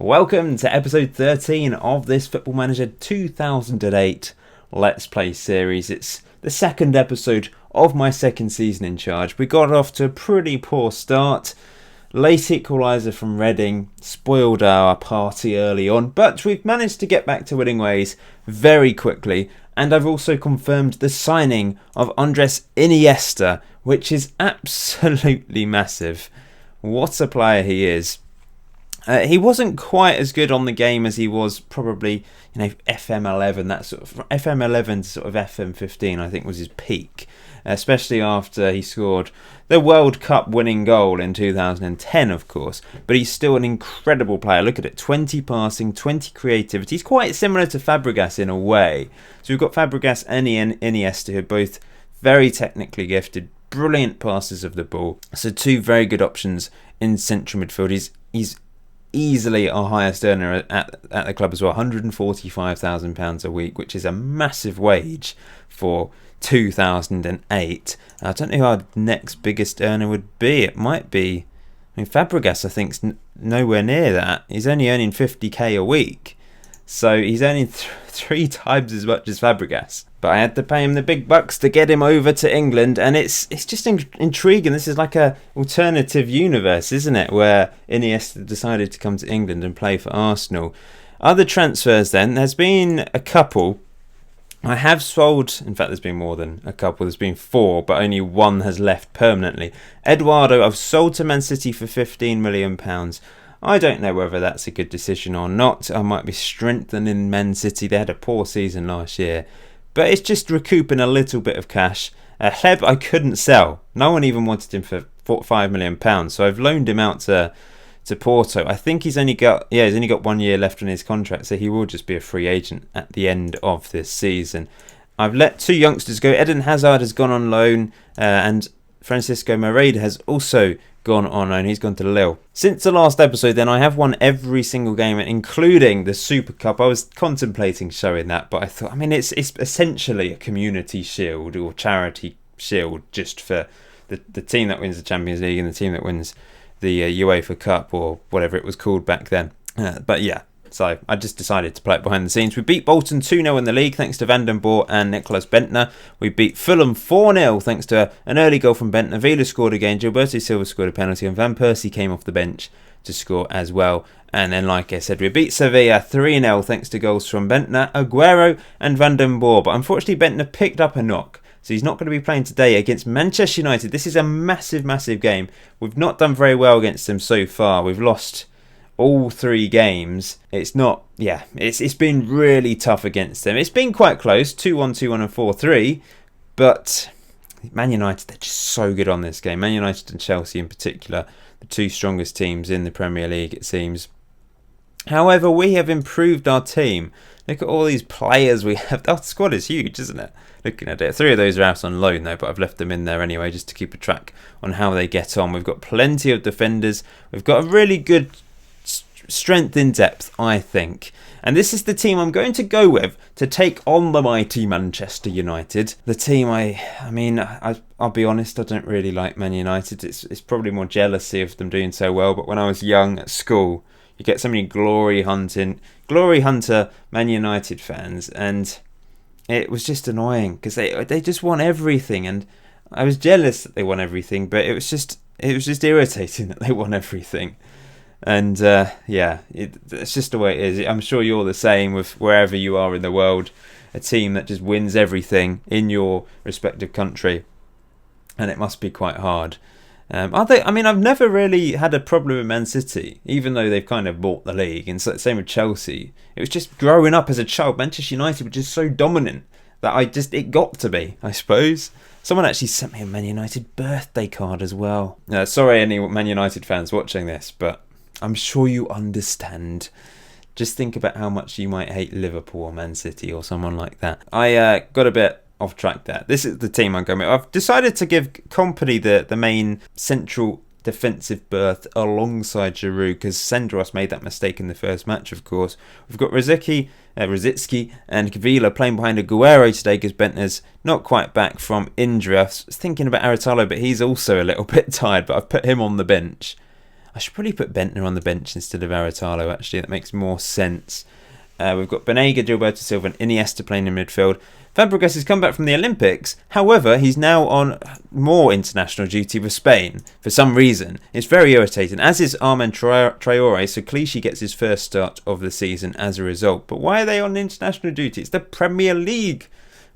Welcome to episode 13 of this Football Manager 2008 Let's Play series. It's the second episode of my second season in charge. We got off to a pretty poor start. Late equaliser from Reading spoiled our party early on, but we've managed to get back to winning ways very quickly. And I've also confirmed the signing of Andres Iniesta, which is absolutely massive. What a player he is. He wasn't quite as good on the game as he was probably, FM11, that sort of FM11 to sort of FM15, I think was his peak, especially after he scored the World Cup winning goal in 2010, of course. But he's still an incredible player. Look at it, 20 passing, 20 creativity. He's quite similar to Fabregas in a way. So we've got Fabregas and Iniesta, who are both very technically gifted, brilliant passers of the ball. So two very good options in central midfield. He's easily our highest earner at the club as well, £145,000 a week, which is a massive wage for 2008. I don't know who our next biggest earner would be. It might be, Fabregas I think's nowhere near that. He's only earning 50k a week, so he's earning three times as much as Fabregas. But I had to pay him the big bucks to get him over to England, and it's just intriguing. This is like a alternative universe, isn't it, where Iniesta decided to come to England and play for Arsenal. Other transfers then, there's been a couple. I have sold, in fact there's been more than a couple, there's been 4, but only one has left permanently. Eduardo, I've sold to Man City for £15 million. I don't know whether that's a good decision or not. I might be strengthening Man City. They had a poor season last year. But it's just recouping a little bit of cash. Hleb I couldn't sell. No one even wanted him for £5 million. So I've loaned him out to Porto. I think he's only got 1 year left on his contract, so he will just be a free agent at the end of this season. I've let 2 youngsters go. Eden Hazard has gone on loan, and Francisco Moreira has also gone on loan. He's gone to Lille. Since the last episode then, I have won every single game, including the Super Cup. I was contemplating showing that, but I thought, it's essentially a community shield or charity shield just for the team that wins the Champions League and the team that wins the UEFA Cup or whatever it was called back then. But yeah, so I just decided to play it behind the scenes. We beat Bolton 2-0 in the league thanks to Van den Boer and Nicolas Bentner. We beat Fulham 4-0 thanks to an early goal from Bentner. Villa scored again. Gilberto Silva scored a penalty and Van Persie came off the bench to score as well. And then, like I said, we beat Sevilla 3-0 thanks to goals from Bentner, Aguero and Van den Boer. But unfortunately, Bentner picked up a knock, so he's not going to be playing today against Manchester United. This is a massive, massive game. We've not done very well against them so far. We've lost all 3 games. It's been really tough against them. It's been quite close, 2-1, 2-1 and 4-3, but Man United, they're just so good on this game. Man United and Chelsea in particular, the 2 strongest teams in the Premier League, it seems. However, we have improved our team. Look at all these players we have. Our squad is huge, isn't it? Looking at it. 3 of those are out on loan though, but I've left them in there anyway just to keep a track on how they get on. We've got plenty of defenders. We've got a really good strength in depth, I think. And this is the team I'm going to go with to take on the mighty Manchester United. The team I'll be honest, I don't really like Man United. It's probably more jealousy of them doing so well. But when I was young at school, you get so many glory hunter Man United fans, and it was just annoying because they just want everything, and I was jealous that they won everything, but it was just irritating that they won everything. And it's just the way it is. I'm sure you're the same with wherever you are in the world, a team that just wins everything in your respective country, and it must be quite hard. I've never really had a problem with Man City, even though they've kind of bought the league, and same with Chelsea. It was just growing up as a child, Manchester United were just so dominant that it got to be, I suppose. Someone actually sent me a Man United birthday card as well. Sorry any Man United fans watching this, but I'm sure you understand. Just think about how much you might hate Liverpool or Man City or someone like that. I got a bit off track there. This is the team I'm going with. I've decided to give Kompany the main central defensive berth alongside Giroud because Senderos made that mistake in the first match, of course. We've got Rosicky and Kvila playing behind Aguero today because Bentner's not quite back from injury. I was thinking about Aratalo, but he's also a little bit tired, but I've put him on the bench. I should probably put Bentner on the bench instead of Aratalo, actually. That makes more sense. We've got Banega, Gilberto Silva and Iniesta playing in midfield. Fabregas has come back from the Olympics. However, he's now on more international duty with Spain for some reason. It's very irritating, as is Armand Traore, so Clichy gets his first start of the season as a result. But why are they on international duty? It's the Premier League.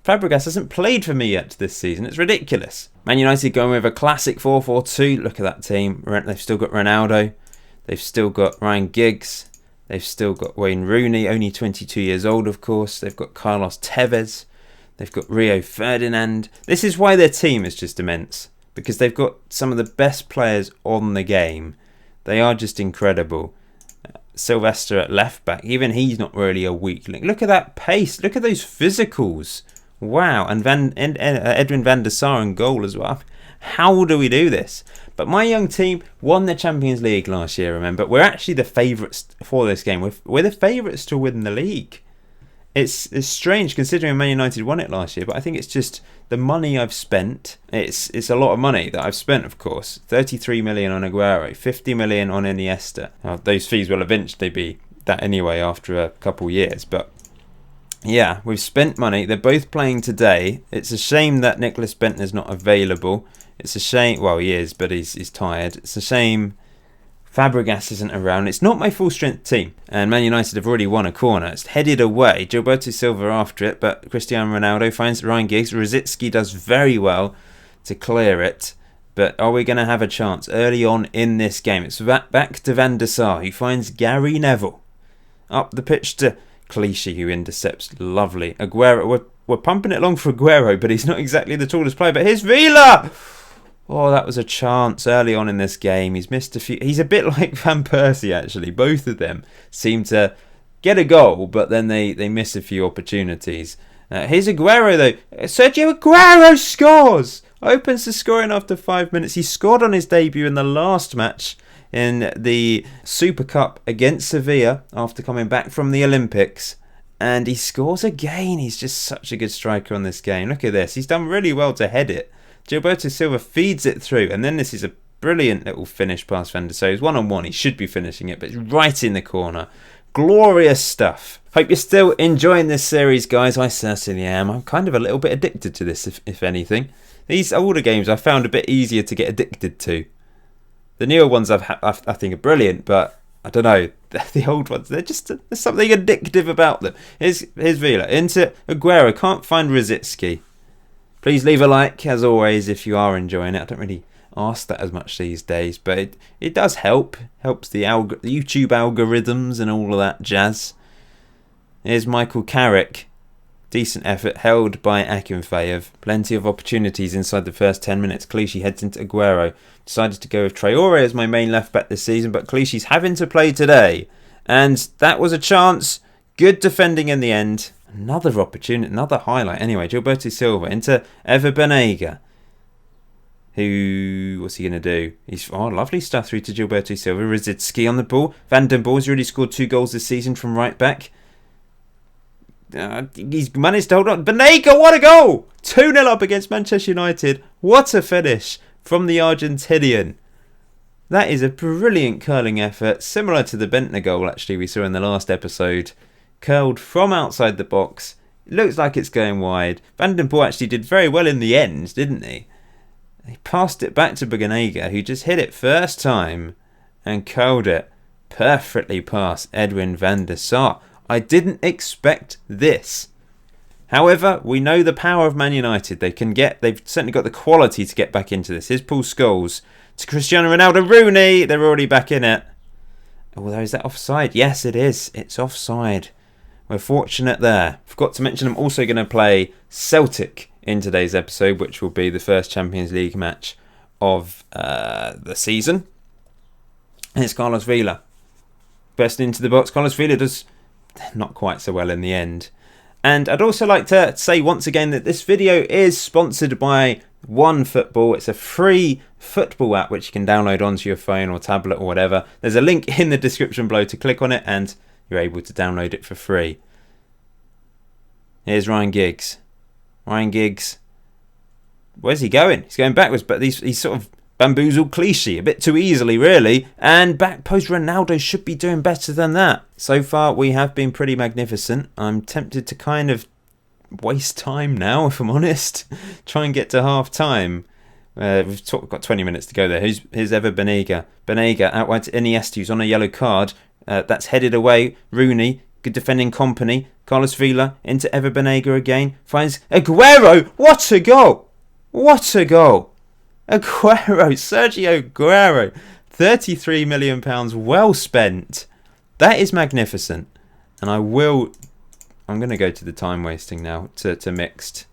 Fabregas hasn't played for me yet this season. It's ridiculous. Man United going with a classic 4-4-2. Look at that team. They've still got Ronaldo. They've still got Ryan Giggs. They've still got Wayne Rooney, only 22 years old, of course. They've got Carlos Tevez. They've got Rio Ferdinand. This is why their team is just immense, because they've got some of the best players on the game. They are just incredible. Sylvester at left back, even he's not really a weak link. Look at that pace. Look at those physicals. Wow. And Edwin van der Sar in goal as well. How do we do this? But my young team won the Champions League last year, remember. We're actually the favourites for this game. We're the favourites to win the league. It's strange considering Man United won it last year, but I think it's just the money I've spent. It's a lot of money that I've spent, of course. 33 million on Aguero, 50 million on Iniesta. Now, those fees will eventually be that anyway after a couple years, but yeah, we've spent money. They're both playing today. It's a shame that Nicholas Bentner's not available. It's a shame. Well, he is, but he's tired. It's a shame Fabregas isn't around. It's not my full strength team. And Man United have already won a corner. It's headed away. Gilberto Silva after it, but Cristiano Ronaldo finds Ryan Giggs. Rosicky does very well to clear it. But are we going to have a chance early on in this game? It's back to Van der Sar, who finds Gary Neville. Up the pitch to Clichy, who intercepts. Lovely. Aguero, we're pumping it along for Aguero, but he's not exactly the tallest player. But here's Villa! Oh, that was a chance early on in this game. He's missed a few. He's a bit like Van Persie, actually. Both of them seem to get a goal, but then they miss a few opportunities. Here's Aguero, though. Sergio Aguero scores! Opens the scoring after 5 minutes. He scored on his debut in the last match in the Super Cup against Sevilla after coming back from the Olympics. And he scores again. He's just such a good striker on this game. Look at this. He's done really well to head it. Gilberto Silva feeds it through, and then this is a brilliant little finish past Van der Sar. He's 1-on-1. He should be finishing it, but it's right in the corner. Glorious stuff. Hope you're still enjoying this series, guys. I certainly am. I'm kind of a little bit addicted to this, if anything. These older games I found a bit easier to get addicted to. The newer ones I think are brilliant, but I don't know. The old ones, there's something addictive about them. Here's Villa into Aguero. Can't find Rosicky. Please leave a like, as always, if you are enjoying it. I don't really ask that as much these days, but it does help. Helps the YouTube algorithms and all of that jazz. Here's Michael Carrick. Decent effort, held by Akinfeev. Plenty of opportunities inside the first 10 minutes. Clichy heads into Aguero. Decided to go with Traore as my main left back this season, but Clichy's having to play today. And that was a chance. Good defending in the end. Another opportunity, another highlight. Anyway, Gilberto Silva into Ever Banega. What's he going to do? Lovely stuff through to Gilberto Silva. Rosicky on the ball. Van den Boer's already scored 2 goals this season from right back. He's managed to hold on. Banega, what a goal! 2-0 up against Manchester United. What a finish from the Argentinian. That is a brilliant curling effort. Similar to the Bentner goal, actually, we saw in the last episode. Curled from outside the box. It looks like it's going wide. Van den Boer actually did very well in the end, didn't he? He passed it back to Banega, who just hit it first time and curled it perfectly past Edwin van der Sar. I didn't expect this. However, we know the power of Man United. They've certainly got the quality to get back into this. Here's Paul Scholes to Cristiano Ronaldo. Rooney, they're already back in it. Although, is that offside? Yes, it is. It's offside. We're fortunate there. Forgot to mention I'm also going to play Celtic in today's episode, which will be the first Champions League match of the season. And it's Carlos Villa. Bursting into the box. Carlos Villa does not quite so well in the end. And I'd also like to say once again that this video is sponsored by OneFootball. It's a free football app which you can download onto your phone or tablet or whatever. There's a link in the description below to click on it and you're able to download it for free. Here's Ryan Giggs. Ryan Giggs. Where's he going? He's going backwards, but he's sort of bamboozled Clichy a bit too easily, really. And back post Ronaldo should be doing better than that. So far, we have been pretty magnificent. I'm tempted to kind of waste time now, if I'm honest. Try and get to half time. Got 20 minutes to go there. Here's Ever Banega. Banega out wide to Iniesta, who's on a yellow card. That's headed away. Rooney, good defending company. Carlos Vela into Ever Banega again. Finds Aguero. What a goal! What a goal! Aguero, Sergio Aguero. £33 million well spent. That is magnificent. And I'm going to go to the time wasting now to mixed.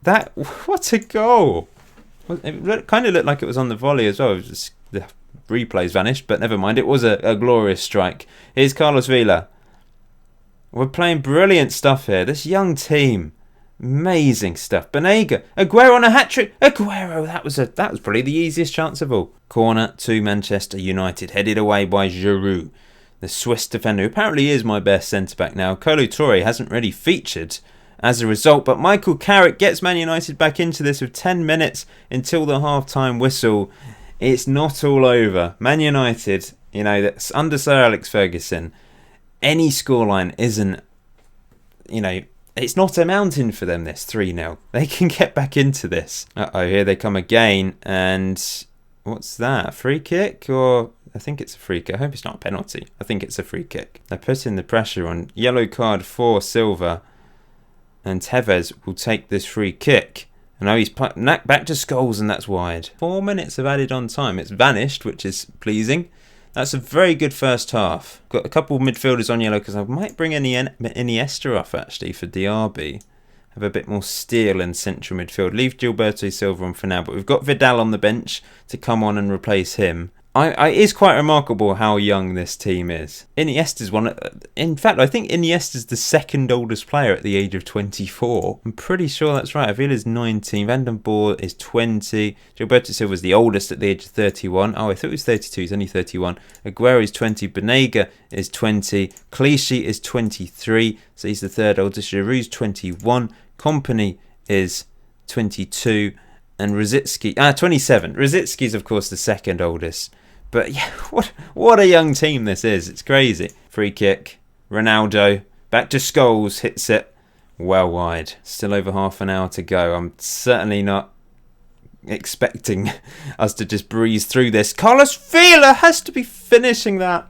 What a goal! It kind of looked like it was on the volley as well. The replays vanished, but never mind. It was a glorious strike. Here's Carlos Vela. We're playing brilliant stuff here. This young team, amazing stuff. Banega, Aguero on a hat trick. Aguero, that was probably the easiest chance of all. Corner to Manchester United, headed away by Giroud, the Swiss defender, who apparently is my best centre back now. Kolo Touré hasn't really featured as a result, but Michael Carrick gets Man United back into this with 10 minutes until the half-time whistle. It's not all over. Man United, that's under Sir Alex Ferguson. Any scoreline isn't, it's not a mountain for them, this 3-0. They can get back into this. Here they come again. And what's that? A free kick? Or I think it's a free kick. I hope it's not a penalty. I think it's a free kick. They're putting the pressure on. Yellow card for Silva. And Tevez will take this free kick. And now he's back to Scholes, and that's wide. 4 minutes of added on time. It's vanished, which is pleasing. That's a very good first half. Got a couple of midfielders on yellow because I might bring Iniesta off actually for Diaby. Have a bit more steel in central midfield. Leave Gilberto Silva on for now, but we've got Vidal on the bench to come on and replace him. It is quite remarkable how young this team is. Iniesta's one. In fact, I think Iniesta's the second oldest player at the age of 24. I'm pretty sure that's right. Avila's 19. Van den Boer is 20. Gilberto Silva's the oldest at the age of 31. Oh, I thought he was 32. He's only 31. Aguero is 20. Banega is 20. Clichy is 23. So he's the third oldest. Giroud's 21. Kompany is 22. And Rosicki, 27. Rosicki's, of course, the second oldest. But yeah, what a young team this is. It's crazy. Free kick. Ronaldo. Back to Scholes. Hits it well wide. Still over half an hour to go. I'm certainly not expecting us to just breeze through this. Carlos Vela has to be finishing that.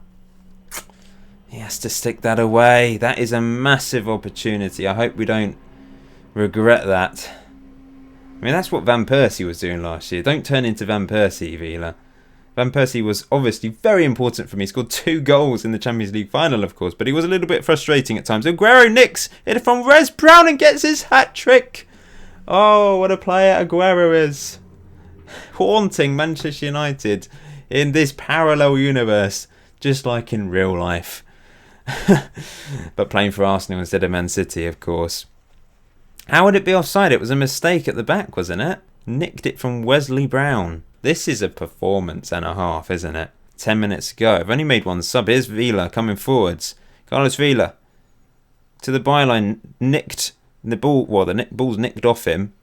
He has to stick that away. That is a massive opportunity. I hope we don't regret that. I mean, that's what Van Persie was doing last year. Don't turn into Van Persie, Vela. Van Persie was obviously very important for me. He scored 2 goals in the Champions League final, of course, but he was a little bit frustrating at times. Aguero nicks it from Wes Brown and gets his hat-trick. Oh, what a player Aguero is. Haunting Manchester United in this parallel universe, just like in real life. But playing for Arsenal instead of Man City, of course. How would it be offside? It was a mistake at the back, wasn't it? Nicked it from Wesley Brown. This is a performance and a half, isn't it? 10 minutes to go. I've only made one sub. Here's Vela coming forwards. Carlos Vela to the byline. Nicked the ball. Well, the ball's nicked off him.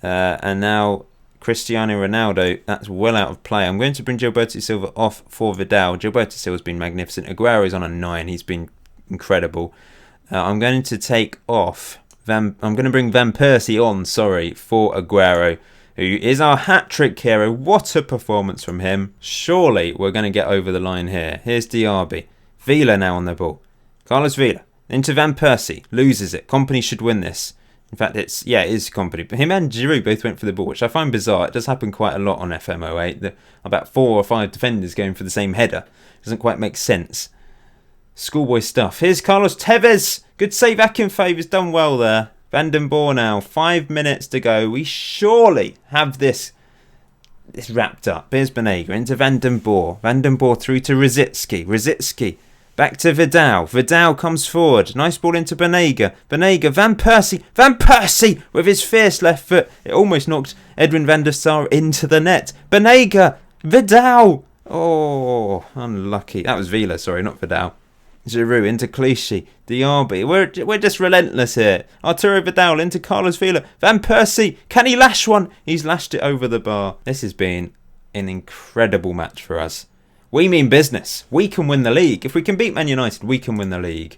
And now Cristiano Ronaldo. That's well out of play. I'm going to bring Gilberto Silva off for Vidal. Gilberto Silva's been magnificent. Aguero is on a 9. He's been incredible. I'm going to take off. I'm going to bring Van Persie on, for Aguero, who is our hat-trick hero. What a performance from him. Surely we're going to get over the line here. Here's Diaby. Vela now on the ball. Carlos Vela into Van Persie. Loses it. Kompany should win this. In fact, it is Kompany. But him and Giroud both went for the ball, which I find bizarre. It does happen quite a lot on FM08. About 4 or 5 defenders going for the same header. Doesn't quite make sense. Schoolboy stuff. Here's Carlos Tevez. Good save. Akinfave has done well there. Van den Boer now. 5 minutes to go. We surely have this wrapped up. Here's Banega into Van den Boer. Van den Boer through to Rosicki. Rosicki back to Vidal. Vidal comes forward. Nice ball into Banega. Banega. Van Persie. Van Persie with his fierce left foot. It almost knocked Edwin van der Sar into the net. Banega. Vidal. Oh, unlucky. That was Vela, sorry, not Vidal. Giroud into Clichy, Diaby. We're just relentless here. Arturo Vidal into Carlos Vela. Van Persie, can he lash one? He's lashed it over the bar. This has been an incredible match for us. We mean business. We can win the league. If we can beat Man United, we can win the league.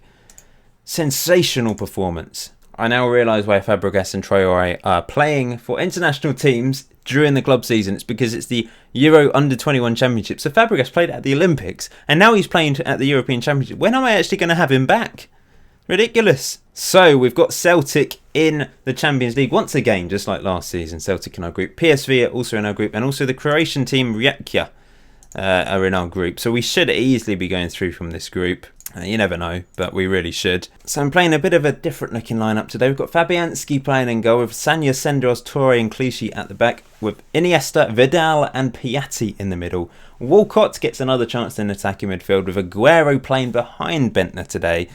Sensational performance. I now realise why Fabregas and Traoré are playing for international teams during the club season. It's because it's the Euro Under-21 Championship. So Fabregas played at the Olympics, and now he's playing at the European Championship. When am I actually going to have him back? Ridiculous. So we've got Celtic in the Champions League once again, just like last season. Celtic in our group. PSV are also in our group, and also the Croatian team Rijeka are in our group. So we should easily be going through from this group. You never know, but we really should. So I'm playing a bit of a different looking lineup today. We've got Fabianski playing in goal with Sagna, Senderos, Torre and Clichy at the back, with Iniesta, Vidal and Piatti in the middle. Walcott gets another chance in attacking midfield with Aguero playing behind Bentner today.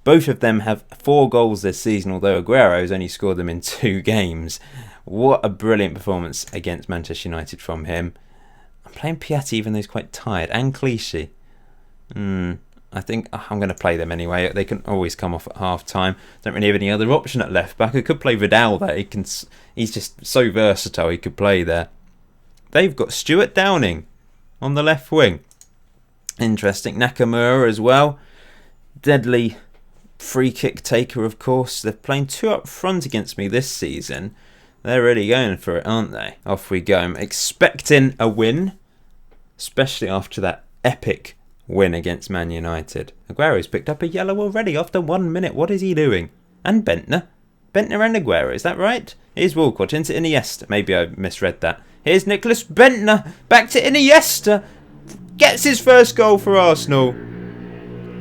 Both of them have 4 goals this season, although Aguero's only scored them in 2 games. What a brilliant performance against Manchester United from him. I'm playing Piatti even though he's quite tired, and Clichy. I think I'm going to play them anyway. They can always come off at half time. Don't really have any other option at left back. I could play Vidal there. He's just so versatile. He could play there. They've got Stuart Downing on the left wing. Interesting. Nakamura as well. Deadly free kick taker, of course. They're playing 2 up front against me this season. They're really going for it, aren't they? Off we go. I'm expecting a win, especially after that epic win against Man United. Aguero's picked up a yellow already after 1 minute. What is he doing? And Bentner and Aguero, is that right? Here's Walcott into Iniesta. Maybe I misread that. Here's Nicholas Bentner. Back to Iniesta. Gets his first goal for Arsenal.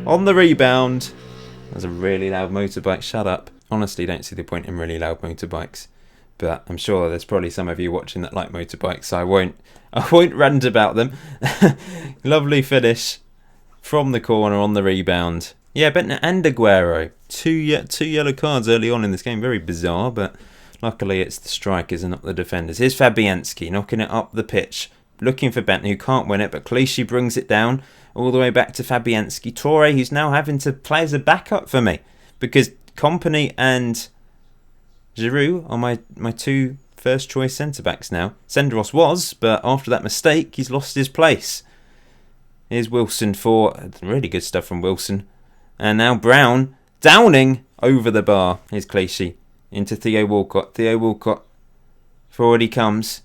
On the rebound. There's a really loud motorbike. Shut up. Honestly, don't see the point in really loud motorbikes. But I'm sure there's probably some of you watching that like motorbikes, so I won't rant about them. Lovely finish from the corner on the rebound. Yeah, Bentner and Aguero. Two yellow cards early on in this game. Very bizarre, but luckily it's the strikers and not the defenders. Here's Fabianski knocking it up the pitch. Looking for Bentner, who can't win it, but Clichy brings it down all the way back to Fabianski. Torre, who's now having to play as a backup for me, because Kompany and Giroud are my 2 first choice centre-backs now. Senderos was, but after that mistake, he's lost his place. Here's Wilson for really good stuff from Wilson. And now Brown, Downing over the bar. Here's Clichy into Theo Walcott. Theo Walcott, forward he comes.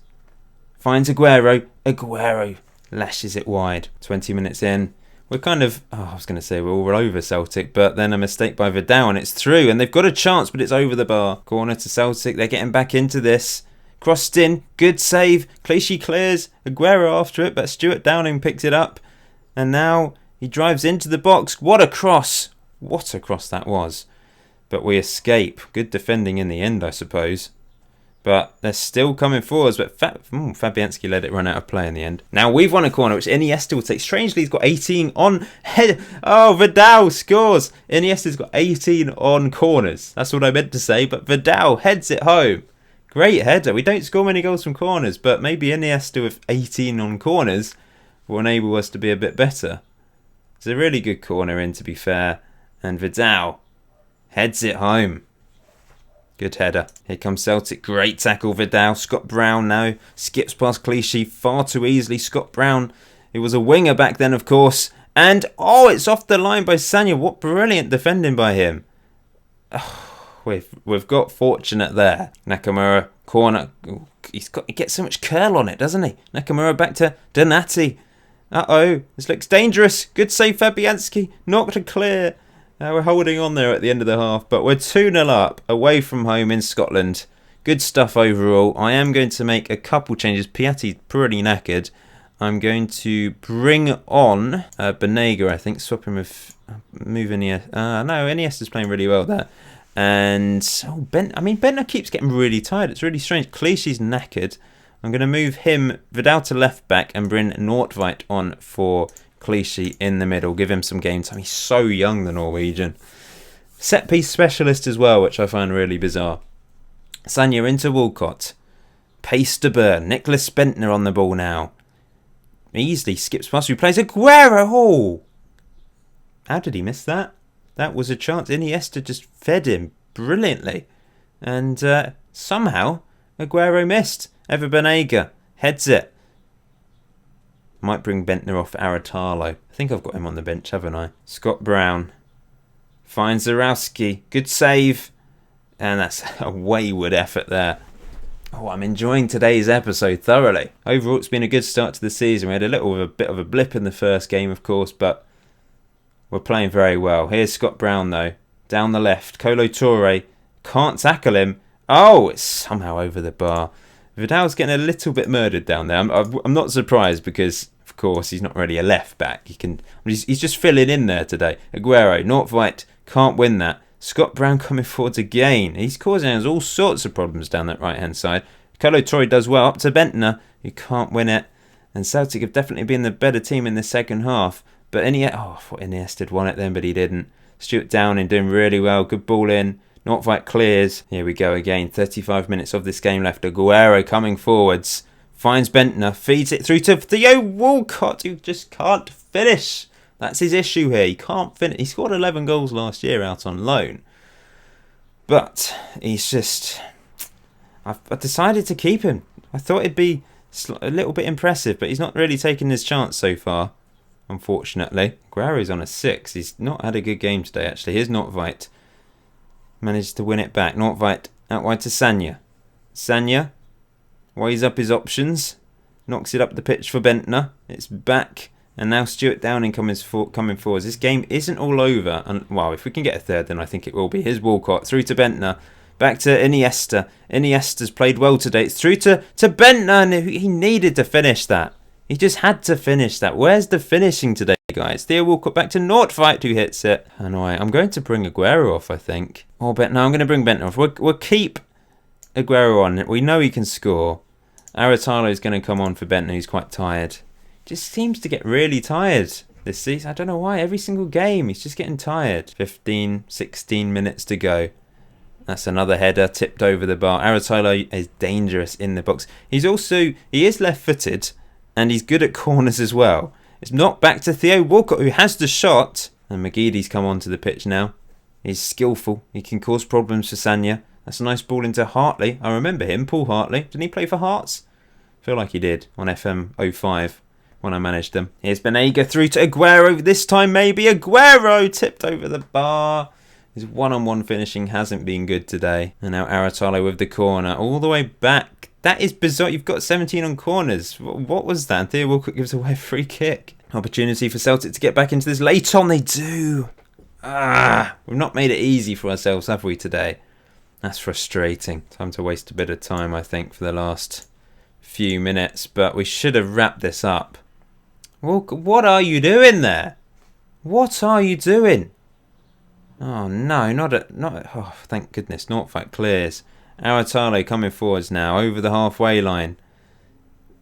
Finds Aguero. Aguero lashes it wide. 20 minutes in. We're kind of, I was going to say we're all over Celtic, but then a mistake by Vidal and it's through. And they've got a chance, but it's over the bar. Corner to Celtic. They're getting back into this. Crossed in. Good save. Clichy clears. Aguero after it, but Stuart Downing picks it up. And now he drives into the box. What a cross. What a cross that was. But we escape. Good defending in the end, I suppose. But they're still coming forwards. But Fabianski let it run out of play in the end. Now we've won a corner, which Iniesta will take. Strangely, he's got 18 on head. Oh, Vidal scores. Iniesta's got 18 on corners. That's what I meant to say. But Vidal heads it home. Great header. We don't score many goals from corners, but maybe Iniesta with 18 on corners will enable us to be a bit better. It's a really good corner in, to be fair. And Vidal heads it home. Good header. Here comes Celtic. Great tackle, Vidal. Scott Brown now skips past Clichy far too easily. Scott Brown, who was a winger back then, of course. And, it's off the line by Sagna. What brilliant defending by him. We've got fortunate there. Nakamura, corner. Ooh, he gets so much curl on it, doesn't he? Nakamura back to Donati. This looks dangerous. Good save, Fabianski. Knocked clear. We're holding on there at the end of the half, but we're 2-0 up, away from home in Scotland. Good stuff overall. I am going to make a couple changes. Piatti's pretty knackered. I'm going to bring on Banega, I think. Swap him with... move Iniesta. No, Iniesta's playing really well there. And... Bentner keeps getting really tired. It's really strange. Clichy's knackered. I'm going to move him, Vidal, to left back and bring Nordtveit on for Clichy in the middle. Give him some game time. He's so young, the Norwegian. Set piece specialist as well, which I find really bizarre. Sagna into Walcott. Pace to burn. Nicholas Bentner on the ball now. Easily skips past. He plays Aguero. Oh! How did he miss that? That was a chance. Iniesta just fed him brilliantly. And somehow Aguero missed. Ever Banega heads it. Might bring Bentner off Aratalo. I think I've got him on the bench, haven't I? Scott Brown finds Zarowski. Good save. And that's a wayward effort there. Oh, I'm enjoying today's episode thoroughly. Overall, it's been a good start to the season. We had a bit of a blip in the first game, of course, but we're playing very well. Here's Scott Brown, though. Down the left. Kolo Toure can't tackle him. Oh, it's somehow over the bar. Vidal's getting a little bit murdered down there. I'm not surprised because, of course, he's not really a left back. He's just filling in there today. Aguero, Nordtveit, can't win that. Scott Brown coming forwards again. He's causing us all sorts of problems down that right-hand side. Kolo Toure does well. Up to Bentner, who can't win it. And Celtic have definitely been the better team in the second half. But I thought Iniesta had won it then, but he didn't. Stuart Downing doing really well. Good ball in. Nordtveit clears. Here we go again. 35 minutes of this game left. Aguero coming forwards. Finds Bentner. Feeds it through to Theo Walcott, who just can't finish. That's his issue here. He can't finish. He scored 11 goals last year out on loan. But he's just... I've decided to keep him. I thought it'd be a little bit impressive, but he's not really taken his chance so far, unfortunately. Aguero's on a 6. He's not had a good game today, actually. Here's Nordtveit. Managed to win it back. Nordtveit out wide to Sagna. Sagna weighs up his options. Knocks it up the pitch for Bentner. It's back. And now Stuart Downing coming forwards. This game isn't all over. And well, if we can get a third, then I think it will be. Here's Walcott through to Bentner. Back to Iniesta. Iniesta's played well today. It's through to Bentner. And he needed to finish that. He just had to finish that. Where's the finishing today, guys? Theo Walcott back to Nordtveit, who hits it. Annoying. I'm going to bring Aguero off, I think. No, I'm going to bring Bentner off. We'll keep Aguero on. We know he can score. Aratalo is going to come on for Bentner. He's quite tired. Just seems to get really tired this season. I don't know why. Every single game, he's just getting tired. 15, 16 minutes to go. That's another header tipped over the bar. Aratalo is dangerous in the box. He is left-footed, and he's good at corners as well. It's knocked back to Theo Walcott, who has the shot. And McGeady's come onto the pitch now. He's skillful. He can cause problems for Sagna. That's a nice ball into Hartley. I remember him, Paul Hartley. Didn't he play for Hearts? I feel like he did on FM 05. When I managed them. Here's Banega through to Aguero. This time maybe Aguero tipped over the bar. His one-on-one finishing hasn't been good today. And now Aratalo with the corner. All the way back. That is bizarre. You've got 17 on corners. What was that? Theo Walcott gives away a free kick. Opportunity for Celtic to get back into this. Late on they do. We've not made it easy for ourselves, have we, today? That's frustrating. Time to waste a bit of time, I think, for the last few minutes. But we should have wrapped this up. Well, what are you doing there? What are you doing? Oh no, oh, thank goodness, Nordtveit clears. Aratalo coming forwards now, over the halfway line.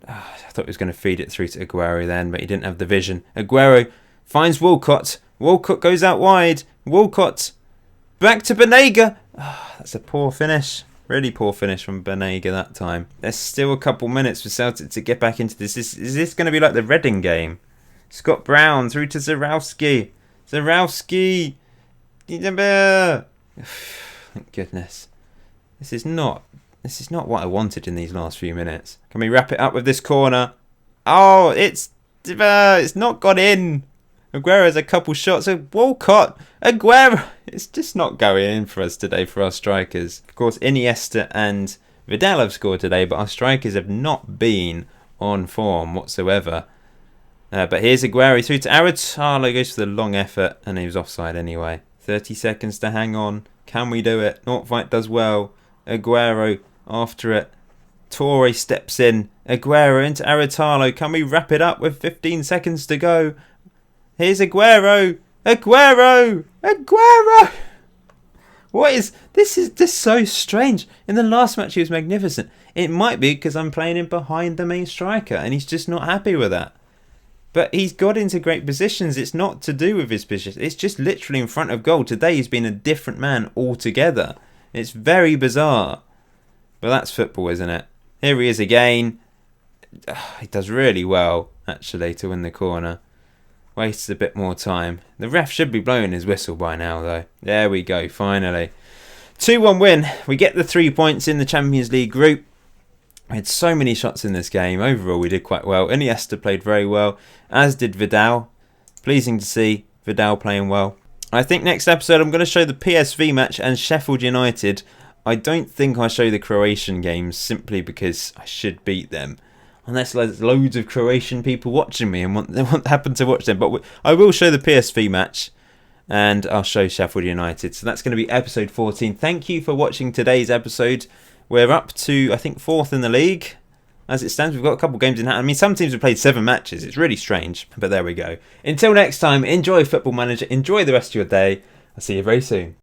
I thought he was going to feed it through to Aguero then, but he didn't have the vision. Aguero finds Walcott. Walcott goes out wide. Walcott back to Banega. That's a poor finish. Really poor finish from Banega that time. There's still a couple minutes for Celtic to get back into this. Is this going to be like the Reading game? Scott Brown through to Zarowski. Zarowski. Thank goodness. This is not what I wanted in these last few minutes. Can we wrap it up with this corner? Oh, it's not got in. Aguero has a couple shots. Walcott, Aguero. It's just not going in for us today for our strikers. Of course, Iniesta and Vidal have scored today, but our strikers have not been on form whatsoever. But here's Aguero through to Aratalo. Goes for the long effort, and he was offside anyway. 30 seconds to hang on. Can we do it? Nordtveit does well. Aguero after it. Toure steps in. Aguero into Aratalo. Can we wrap it up with 15 seconds to go? Here's Aguero. Aguero. Aguero. This is just so strange. In the last match he was magnificent. It might be because I'm playing him behind the main striker and he's just not happy with that. But he's got into great positions. It's not to do with his position. It's just literally in front of goal. Today he's been a different man altogether. It's very bizarre. But that's football, isn't it? Here he is again. He does really well, actually, to win the corner. Wastes a bit more time. The ref should be blowing his whistle by now, though. There we go, finally. 2-1 win. We get the 3 points in the Champions League group. We had so many shots in this game. Overall, we did quite well. Iniesta played very well, as did Vidal. Pleasing to see Vidal playing well. I think next episode I'm going to show the PSV match and Sheffield United. I don't think I show the Croatian games simply because I should beat them. Unless there's loads of Croatian people watching me and they want to happen to watch them. But I will show the PSV match and I'll show Sheffield United. So that's going to be episode 14. Thank you for watching today's episode. We're up to, I think, 4th in the league. As it stands, we've got a couple games in hand. I mean, some teams have played 7 matches. It's really strange, but there we go. Until next time, enjoy Football Manager. Enjoy the rest of your day. I'll see you very soon.